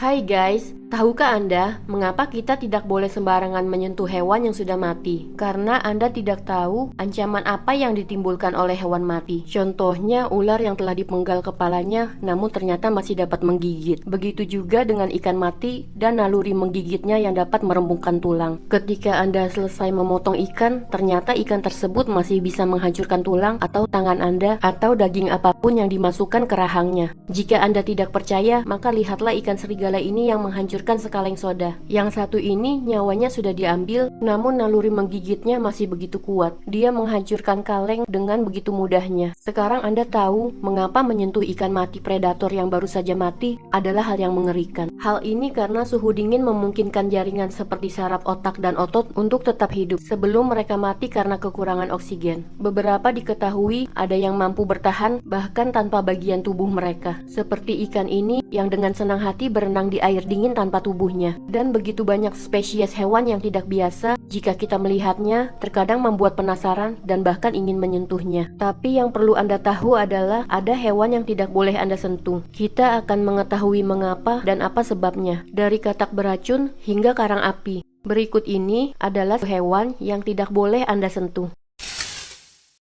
Hai guys, tahukah Anda mengapa kita tidak boleh sembarangan menyentuh hewan yang sudah mati? Karena Anda tidak tahu ancaman apa yang ditimbulkan oleh hewan mati. Contohnya ular yang telah dipenggal kepalanya namun ternyata masih dapat menggigit. Begitu juga dengan ikan mati dan naluri menggigitnya yang dapat merembungkan tulang. Ketika Anda selesai memotong ikan, ternyata ikan tersebut masih bisa menghancurkan tulang atau tangan Anda atau daging apapun yang dimasukkan ke rahangnya. Jika Anda tidak percaya, maka lihatlah ikan serigala ini yang menghancurkan sekaleng soda. Yang satu ini nyawanya sudah diambil, namun naluri menggigitnya masih begitu kuat. Dia menghancurkan kaleng dengan begitu mudahnya. Sekarang Anda tahu mengapa menyentuh ikan mati predator yang baru saja mati adalah hal yang mengerikan. Hal ini karena suhu dingin memungkinkan jaringan seperti saraf otak dan otot untuk tetap hidup sebelum mereka mati karena kekurangan oksigen. Beberapa diketahui ada yang mampu bertahan bahkan tanpa bagian tubuh mereka. Seperti ikan ini yang dengan senang hati berenang di air dingin tanpa tubuhnya. Dan begitu banyak spesies hewan yang tidak biasa, jika kita melihatnya, terkadang membuat penasaran dan bahkan ingin menyentuhnya. Tapi yang perlu Anda tahu adalah ada hewan yang tidak boleh Anda sentuh. Kita akan mengetahui mengapa dan apa sebabnya, dari katak beracun hingga karang api. Berikut ini adalah hewan yang tidak boleh Anda sentuh.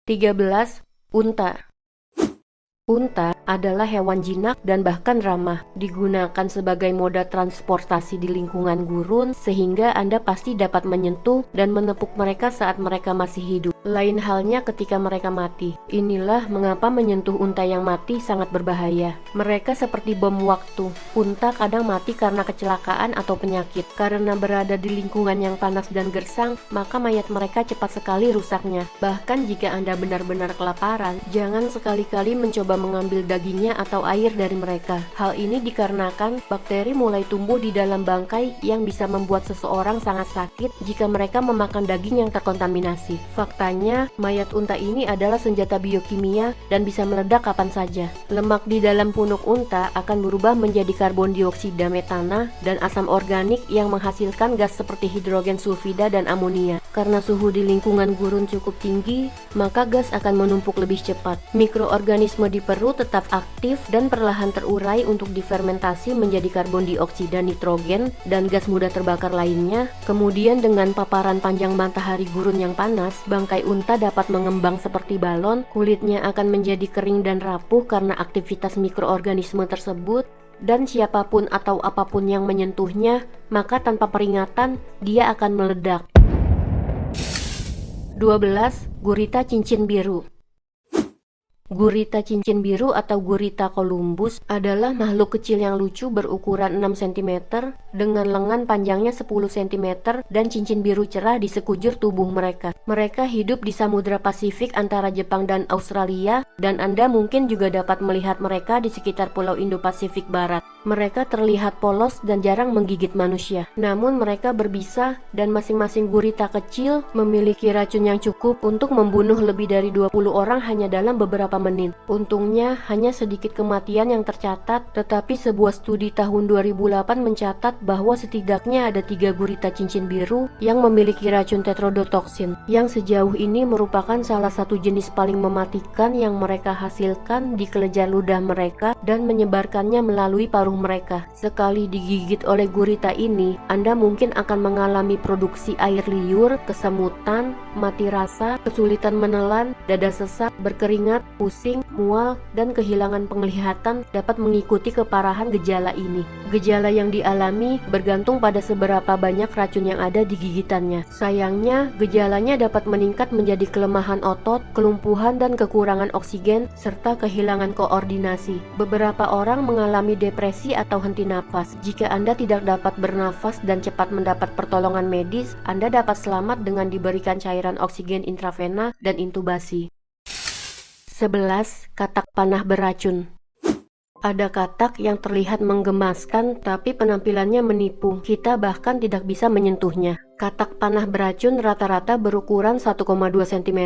13. Unta. Unta adalah hewan jinak dan bahkan ramah. Digunakan sebagai moda transportasi di lingkungan gurun sehingga Anda pasti dapat menyentuh dan menepuk mereka saat mereka masih hidup. Lain halnya ketika mereka mati. Inilah mengapa menyentuh unta yang mati sangat berbahaya. Mereka seperti bom waktu. Unta kadang mati karena kecelakaan atau penyakit. Karena berada di lingkungan yang panas dan gersang, maka mayat mereka cepat sekali rusaknya. Bahkan jika Anda benar-benar kelaparan, jangan sekali-kali mencoba mengambil dagingnya atau air dari mereka. Hal ini dikarenakan bakteri mulai tumbuh di dalam bangkai yang bisa membuat seseorang sangat sakit jika mereka memakan daging yang terkontaminasi. Faktanya, mayat unta ini adalah senjata biokimia dan bisa meledak kapan saja. Lemak di dalam punuk unta akan berubah menjadi karbon dioksida metana dan asam organik yang menghasilkan gas seperti hidrogen sulfida dan amonia. Karena suhu di lingkungan gurun cukup tinggi, maka gas akan menumpuk lebih cepat. Mikroorganisme di perut tetap aktif dan perlahan terurai untuk difermentasi menjadi karbon dioksida nitrogen dan gas mudah terbakar lainnya. Kemudian dengan paparan panjang matahari gurun yang panas, bangkai unta dapat mengembang seperti balon, kulitnya akan menjadi kering dan rapuh karena aktivitas mikroorganisme tersebut, dan siapapun atau apapun yang menyentuhnya, maka tanpa peringatan, dia akan meledak. 12. Gurita cincin biru. Gurita cincin biru atau Gurita columbus adalah makhluk kecil yang lucu berukuran 6 cm dengan lengan panjangnya 10 cm dan cincin biru cerah di sekujur tubuh mereka. Mereka hidup di Samudra Pasifik antara Jepang dan Australia, dan Anda mungkin juga dapat melihat mereka di sekitar Pulau Indo-Pasifik Barat. Mereka terlihat polos dan jarang menggigit manusia. Namun mereka berbisa dan masing-masing gurita kecil memiliki racun yang cukup untuk membunuh lebih dari 20 orang hanya dalam beberapa menit. Untungnya hanya sedikit kematian yang tercatat, tetapi sebuah studi tahun 2008 mencatat bahwa setidaknya ada 3 gurita cincin biru yang memiliki racun tetrodotoxin, yang sejauh ini merupakan salah satu jenis paling mematikan yang mereka hasilkan di kelenjar ludah mereka dan menyebarkannya melalui paruh mereka. Sekali digigit oleh gurita ini, Anda mungkin akan mengalami produksi air liur, kesemutan, mati rasa, kesulitan menelan, dada sesak, berkeringat, pusing, mual, dan kehilangan penglihatan dapat mengikuti keparahan gejala ini. Gejala yang dialami bergantung pada seberapa banyak racun yang ada di gigitannya. Sayangnya, gejalanya dapat meningkat menjadi kelemahan otot, kelumpuhan dan kekurangan oksigen, serta kehilangan koordinasi. Beberapa orang mengalami depresi atau henti nafas. Jika Anda tidak dapat bernafas dan cepat mendapat pertolongan medis, Anda dapat selamat dengan diberikan cairan oksigen intravena dan intubasi. 11. Katak panah beracun. Ada katak yang terlihat menggemaskan tapi penampilannya menipu. Kita bahkan tidak bisa menyentuhnya. Katak panah beracun rata-rata berukuran 1,2 cm.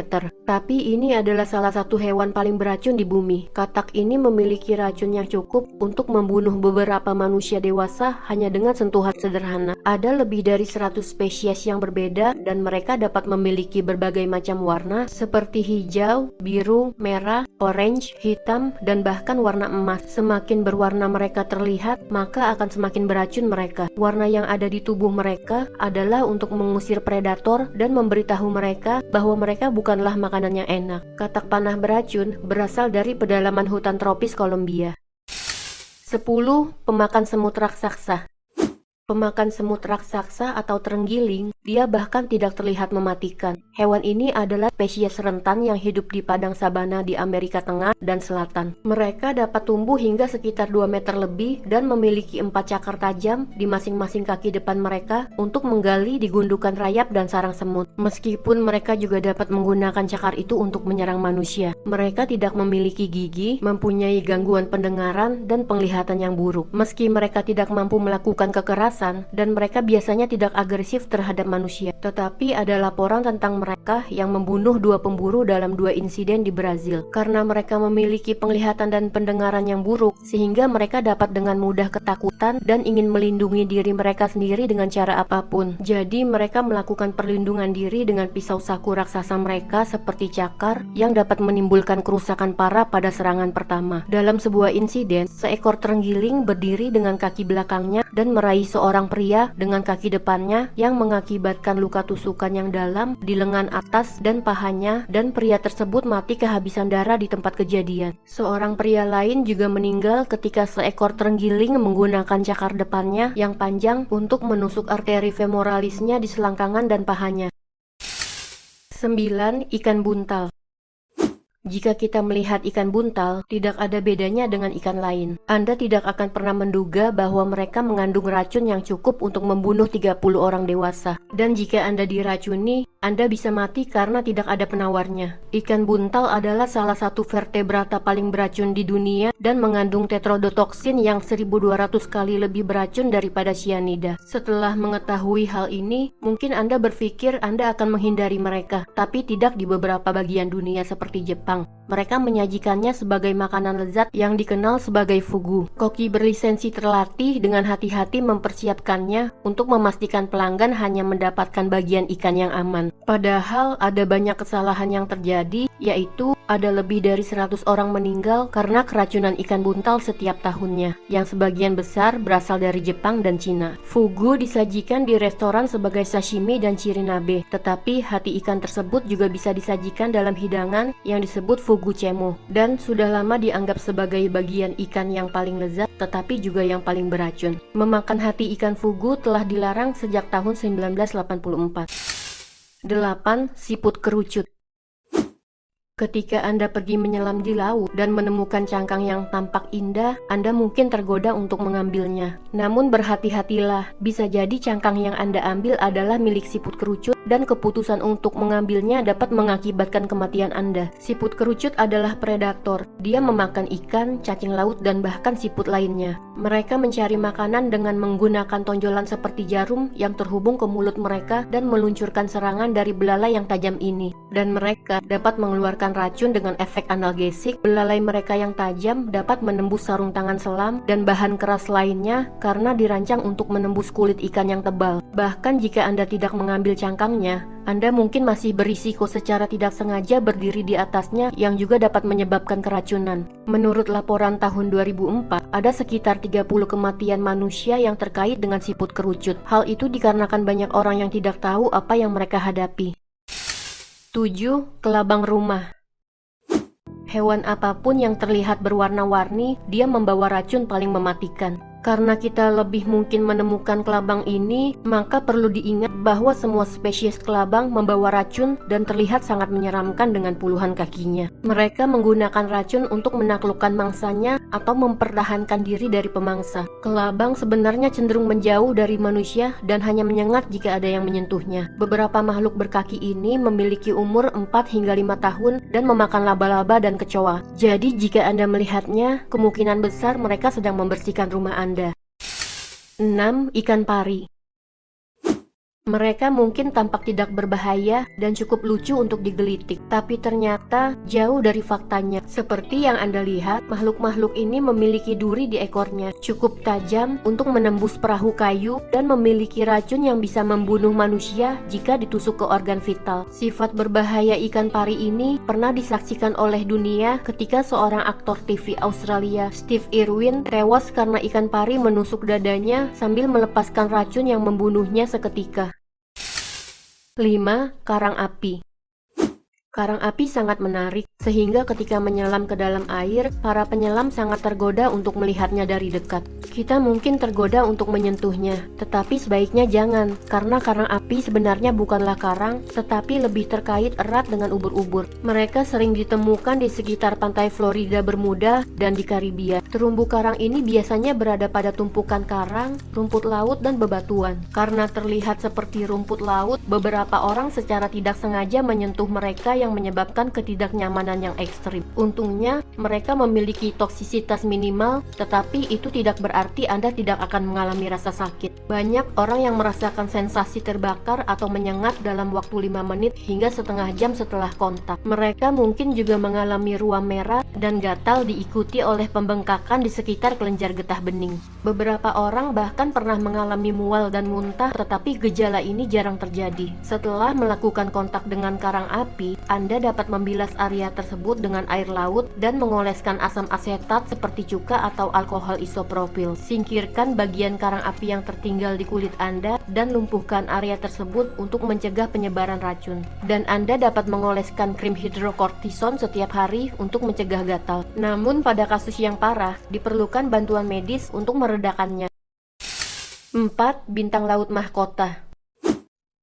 Tapi ini adalah salah satu hewan paling beracun di bumi. Katak ini memiliki racun yang cukup untuk membunuh beberapa manusia dewasa hanya dengan sentuhan sederhana. Ada lebih dari 100 spesies yang berbeda dan mereka dapat memiliki berbagai macam warna seperti hijau, biru, merah, orange, hitam, dan bahkan warna emas. Semakin berwarna mereka terlihat, maka akan semakin beracun mereka. Warna yang ada di tubuh mereka adalah untuk mengusir predator dan memberitahu mereka bahwa mereka bukanlah makanan yang enak. Katak panah beracun berasal dari pedalaman hutan tropis Kolombia. 10. Pemakan semut raksasa. Pemakan semut raksasa atau terenggiling, dia bahkan tidak terlihat mematikan. Hewan ini adalah spesies rentan yang hidup di padang sabana di Amerika Tengah dan Selatan. Mereka dapat tumbuh hingga sekitar 2 meter lebih dan memiliki 4 cakar tajam di masing-masing kaki depan mereka untuk menggali di gundukan rayap dan sarang semut. Meskipun mereka juga dapat menggunakan cakar itu untuk menyerang manusia. Mereka tidak memiliki gigi, mempunyai gangguan pendengaran dan penglihatan yang buruk. Meski mereka tidak mampu melakukan kekerasan dan mereka biasanya tidak agresif terhadap manusia. Tetapi ada laporan tentang mereka yang membunuh 2 pemburu dalam 2 insiden di Brazil. Karena mereka memiliki penglihatan dan pendengaran yang buruk, sehingga mereka dapat dengan mudah ketakutan dan ingin melindungi diri mereka sendiri dengan cara apapun. Jadi mereka melakukan perlindungan diri dengan pisau saku raksasa mereka seperti cakar yang dapat menimbulkan kerusakan parah pada serangan pertama. Dalam sebuah insiden, seekor terenggiling berdiri dengan kaki belakangnya dan meraih seorang pria dengan kaki depannya yang mengakibatkan luka tusukan yang dalam di lengan atas dan pahanya, dan pria tersebut mati kehabisan darah di tempat kejadian. Seorang pria lain juga meninggal ketika seekor terenggiling menggunakan cakar depannya yang panjang untuk menusuk arteri femoralisnya di selangkangan dan pahanya. 9. Ikan buntal. Jika kita melihat ikan buntal, tidak ada bedanya dengan ikan lain. Anda tidak akan pernah menduga bahwa mereka mengandung racun yang cukup untuk membunuh 30 orang dewasa. Dan jika Anda diracuni, Anda bisa mati karena tidak ada penawarnya. Ikan buntal adalah salah satu vertebrata paling beracun di dunia dan mengandung tetrodotoksin yang 1200 kali lebih beracun daripada cyanida. Setelah mengetahui hal ini, mungkin Anda berpikir Anda akan menghindari mereka, tapi tidak di beberapa bagian dunia seperti Jepang. Mereka menyajikannya sebagai makanan lezat yang dikenal sebagai fugu. Koki berlisensi terlatih dengan hati-hati mempersiapkannya untuk memastikan pelanggan hanya mendapatkan bagian ikan yang aman. Padahal ada banyak kesalahan yang terjadi, yaitu ada lebih dari 100 orang meninggal karena keracunan ikan buntal setiap tahunnya, yang sebagian besar berasal dari Jepang dan Cina. Fugu disajikan di restoran sebagai sashimi dan chirinabe, tetapi hati ikan tersebut juga bisa disajikan dalam hidangan yang disebut fugu cemo, dan sudah lama dianggap sebagai bagian ikan yang paling lezat, tetapi juga yang paling beracun. Memakan hati ikan fugu telah dilarang sejak tahun 1984. 8. Siput kerucut. Ketika Anda pergi menyelam di laut dan menemukan cangkang yang tampak indah, Anda mungkin tergoda untuk mengambilnya. Namun berhati-hatilah, bisa jadi cangkang yang Anda ambil adalah milik siput kerucut dan keputusan untuk mengambilnya dapat mengakibatkan kematian Anda. Siput kerucut adalah predator. Dia memakan ikan, cacing laut, dan bahkan siput lainnya. Mereka mencari makanan dengan menggunakan tonjolan seperti jarum yang terhubung ke mulut mereka dan meluncurkan serangan dari belalai yang tajam ini. Dan mereka dapat mengeluarkan racun dengan efek analgesik. Belalai mereka yang tajam dapat menembus sarung tangan selam dan bahan keras lainnya karena dirancang untuk menembus kulit ikan yang tebal. Bahkan jika Anda tidak mengambil cangkangnya, Anda mungkin masih berisiko secara tidak sengaja berdiri di atasnya yang juga dapat menyebabkan keracunan. Menurut laporan tahun 2004, ada sekitar 30 kematian manusia yang terkait dengan siput kerucut. Hal itu dikarenakan banyak orang yang tidak tahu apa yang mereka hadapi. 7. Kelabang rumah. Hewan apapun yang terlihat berwarna-warni, dia membawa racun paling mematikan. Karena kita lebih mungkin menemukan kelabang ini, maka perlu diingat bahwa semua spesies kelabang membawa racun dan terlihat sangat menyeramkan dengan puluhan kakinya. Mereka menggunakan racun untuk menaklukkan mangsanya atau mempertahankan diri dari pemangsa. Kelabang sebenarnya cenderung menjauh dari manusia dan hanya menyengat jika ada yang menyentuhnya. Beberapa makhluk berkaki ini memiliki umur 4 hingga 5 tahun dan memakan laba-laba dan kecoa. Jadi jika Anda melihatnya, kemungkinan besar mereka sedang membersihkan rumah Anda. 6. Ikan pari. Mereka mungkin tampak tidak berbahaya dan cukup lucu untuk digelitik, tapi ternyata jauh dari faktanya. Seperti yang Anda lihat, makhluk-makhluk ini memiliki duri di ekornya, cukup tajam untuk menembus perahu kayu dan memiliki racun yang bisa membunuh manusia jika ditusuk ke organ vital. Sifat berbahaya ikan pari ini pernah disaksikan oleh dunia ketika seorang aktor TV Australia, Steve Irwin, tewas karena ikan pari menusuk dadanya sambil melepaskan racun yang membunuhnya seketika. 5. Karang api. Karang api sangat menarik, sehingga ketika menyelam ke dalam air, para penyelam sangat tergoda untuk melihatnya dari dekat. Kita mungkin tergoda untuk menyentuhnya, tetapi sebaiknya jangan, karena karang api sebenarnya bukanlah karang, tetapi lebih terkait erat dengan ubur-ubur. Mereka sering ditemukan di sekitar pantai Florida, Bermuda, dan di Karibia. Terumbu karang ini biasanya berada pada tumpukan karang, rumput laut, dan bebatuan. Karena terlihat seperti rumput laut, beberapa orang secara tidak sengaja menyentuh mereka yang menyebabkan ketidaknyamanan yang ekstrim. Untungnya, mereka memiliki toksisitas minimal, tetapi itu tidak berarti Anda tidak akan mengalami rasa sakit. Banyak orang yang merasakan sensasi terbakar atau menyengat dalam waktu 5 menit hingga setengah jam setelah kontak. Mereka mungkin juga mengalami ruam merah dan gatal diikuti oleh pembengkakan di sekitar kelenjar getah bening. Beberapa orang bahkan pernah mengalami mual dan muntah, tetapi gejala ini jarang terjadi. Setelah melakukan kontak dengan karang api, Anda dapat membilas area tersebut dengan air laut dan mengoleskan asam asetat seperti cuka atau alkohol isopropil. Singkirkan bagian karang api yang tertinggal di kulit Anda dan lumpuhkan area tersebut untuk mencegah penyebaran racun. Dan Anda dapat mengoleskan krim hidrokortison setiap hari untuk mencegah gatal. Namun pada kasus yang parah, diperlukan bantuan medis untuk meredakannya. 4. Bintang laut mahkota.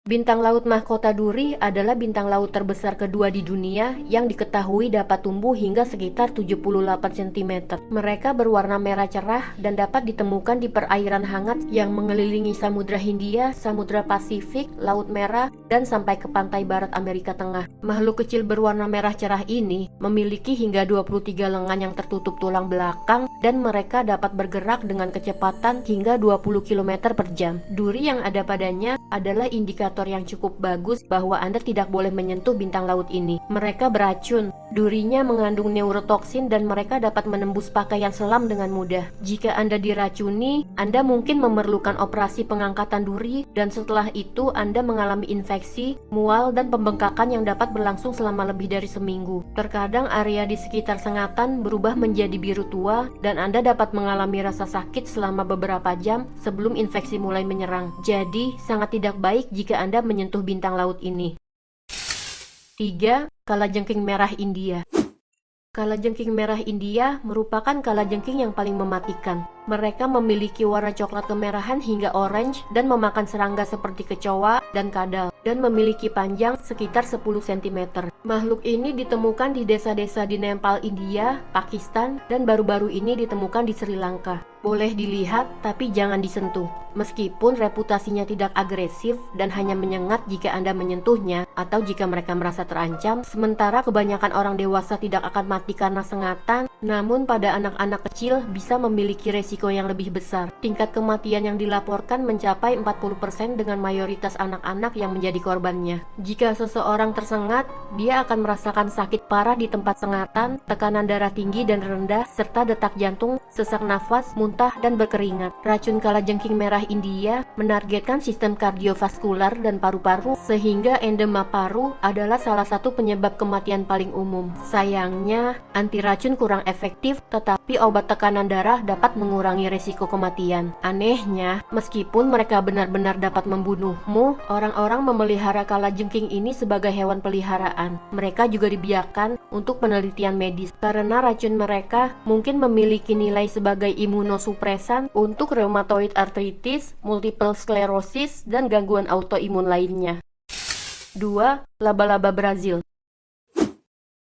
Bintang laut mahkota duri adalah bintang laut terbesar kedua di dunia yang diketahui dapat tumbuh hingga sekitar 78 cm. Mereka berwarna merah cerah dan dapat ditemukan di perairan hangat yang mengelilingi Samudra Hindia, Samudra Pasifik, Laut Merah, dan sampai ke pantai barat Amerika Tengah. Makhluk kecil berwarna merah cerah ini memiliki hingga 23 lengan yang tertutup tulang belakang dan mereka dapat bergerak dengan kecepatan hingga 20 km per jam. Duri yang ada padanya adalah indikator yang cukup bagus bahwa Anda tidak boleh menyentuh bintang laut ini. Mereka beracun, durinya mengandung neurotoksin dan mereka dapat menembus pakaian selam dengan mudah. Jika Anda diracuni, Anda mungkin memerlukan operasi pengangkatan duri dan setelah itu Anda mengalami infeksi, mual, dan pembengkakan yang dapat berlangsung selama lebih dari seminggu. Terkadang area di sekitar sengatan berubah menjadi biru tua dan Anda dapat mengalami rasa sakit selama beberapa jam sebelum infeksi mulai menyerang. Jadi, sangat tidak baik jika Anda menyentuh bintang laut ini. 3. Kalajengking merah India. Kalajengking merah India merupakan kalajengking yang paling mematikan. Mereka memiliki warna coklat kemerahan hingga orange dan memakan serangga seperti kecoa dan kadal, dan memiliki panjang sekitar 10 cm. Makhluk ini ditemukan di desa-desa di Nepal, India, Pakistan, dan baru-baru ini ditemukan di Sri Lanka. Boleh dilihat, tapi jangan disentuh. Meskipun reputasinya tidak agresif dan hanya menyengat jika Anda menyentuhnya atau jika mereka merasa terancam, sementara kebanyakan orang dewasa tidak akan mati karena sengatan, namun pada anak-anak kecil bisa memiliki resiko yang lebih besar. Tingkat kematian yang dilaporkan mencapai 40% dengan mayoritas anak-anak yang menjadi korbannya. Jika seseorang tersengat, dia akan merasakan sakit parah di tempat sengatan, tekanan darah tinggi dan rendah, serta detak jantung, sesak nafas, muntah, dan berkeringat. Racun kalajengking merah India menargetkan sistem kardiovaskular dan paru-paru, sehingga endema paru adalah salah satu penyebab kematian paling umum. Sayangnya, anti racun kurang efektif, tetapi obat tekanan darah dapat mengurangi resiko kematian. Anehnya, meskipun mereka benar-benar dapat membunuhmu, orang-orang memelihara kalajengking ini sebagai hewan peliharaan. Mereka juga dibiarkan untuk penelitian medis karena racun mereka mungkin memiliki nilai sebagai imunosupresan untuk rheumatoid arthritis, multiple sclerosis, dan gangguan autoimun lainnya. 2. Laba-laba Brazil.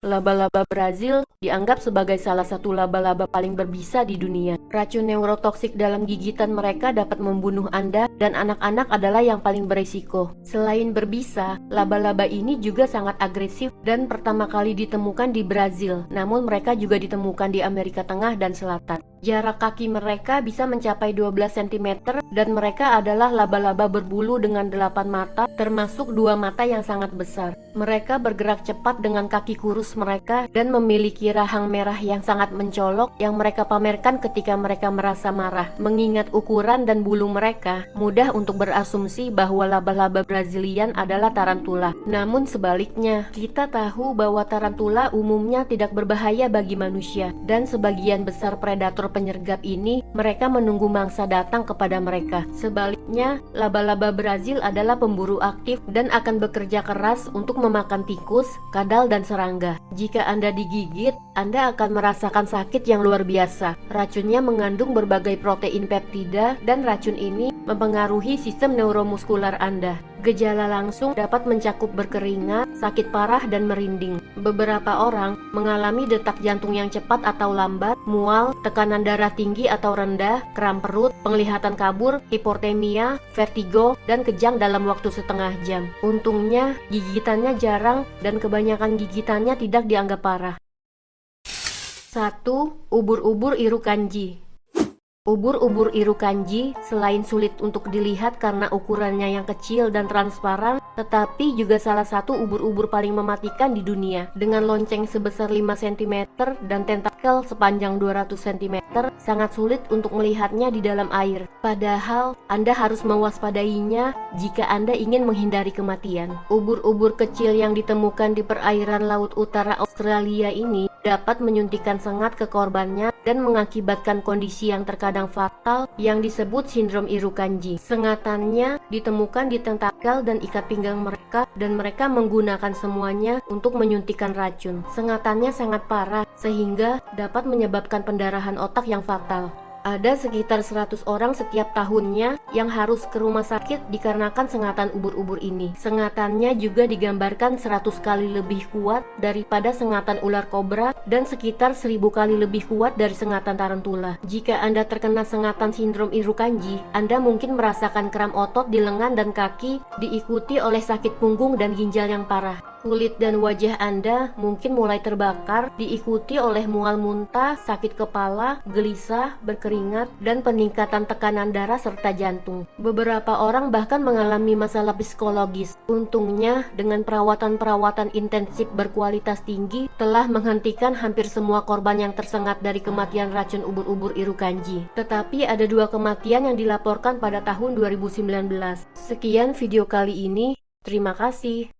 Laba-laba Brazil dianggap sebagai salah satu laba-laba paling berbisa di dunia. Racun neurotoksik dalam gigitan mereka dapat membunuh Anda dan anak-anak adalah yang paling berisiko. Selain berbisa, laba-laba ini juga sangat agresif dan pertama kali ditemukan di Brazil, namun mereka juga ditemukan di Amerika Tengah dan Selatan. Jarak kaki mereka bisa mencapai 12 cm dan mereka adalah laba-laba berbulu dengan 8 mata, termasuk 2 mata yang sangat besar. Mereka bergerak cepat dengan kaki kurus mereka dan memiliki rahang merah yang sangat mencolok yang mereka pamerkan ketika mereka merasa marah. Mengingat ukuran dan bulu mereka, mudah untuk berasumsi bahwa laba-laba Brazilian adalah tarantula. Namun sebaliknya, kita tahu bahwa tarantula umumnya tidak berbahaya bagi manusia, dan sebagian besar predator penyergap ini, mereka menunggu mangsa datang kepada mereka. Sebaliknya, laba-laba Brazil adalah pemburu aktif dan akan bekerja keras untuk memakan tikus, kadal, dan serangga. Jika Anda digigit, Anda akan merasakan sakit yang luar biasa. Racunnya mengandung berbagai protein peptida dan racun ini mempengaruhi sistem neuromuskular Anda. Gejala langsung dapat mencakup berkeringat, sakit parah, dan merinding. Beberapa orang mengalami detak jantung yang cepat atau lambat, mual, tekanan darah tinggi atau rendah, kram perut, penglihatan kabur, hipotermia, vertigo, dan kejang dalam waktu setengah jam. Untungnya, gigitannya jarang dan kebanyakan gigitannya tidak dianggap parah. 1. Ubur-ubur Irukandji. Ubur-ubur Irukandji selain sulit untuk dilihat karena ukurannya yang kecil dan transparan, tetapi juga salah satu ubur-ubur paling mematikan di dunia. Dengan lonceng sebesar 5 cm dan tentakel sepanjang 200 cm, sangat sulit untuk melihatnya di dalam air. Padahal, Anda harus mewaspadainya jika Anda ingin menghindari kematian. Ubur-ubur kecil yang ditemukan di perairan laut utara Australia ini dapat menyuntikkan sengat ke korbannya dan mengakibatkan kondisi yang terkadang fatal yang disebut sindrom Irukandji. Sengatannya ditemukan di tentakel dan ikat pinggang mereka dan mereka menggunakan semuanya untuk menyuntikkan racun. Sengatannya sangat parah sehingga dapat menyebabkan pendarahan otak yang fatal. Ada sekitar 100 orang setiap tahunnya yang harus ke rumah sakit dikarenakan sengatan ubur-ubur ini. Sengatannya juga digambarkan 100 kali lebih kuat daripada sengatan ular kobra dan sekitar 1000 kali lebih kuat dari sengatan tarantula. Jika Anda terkena sengatan sindrom Irukandji, Anda mungkin merasakan kram otot di lengan dan kaki, diikuti oleh sakit punggung dan ginjal yang parah. Kulit dan wajah Anda mungkin mulai terbakar, diikuti oleh mual muntah, sakit kepala, gelisah, berkeringat, dan peningkatan tekanan darah serta jantung. Beberapa orang bahkan mengalami masalah psikologis. Untungnya, dengan perawatan-perawatan intensif berkualitas tinggi, telah menghentikan hampir semua korban yang tersengat dari kematian racun ubur-ubur Irukandji. Tetapi ada 2 kematian yang dilaporkan pada tahun 2019. Sekian video kali ini, terima kasih.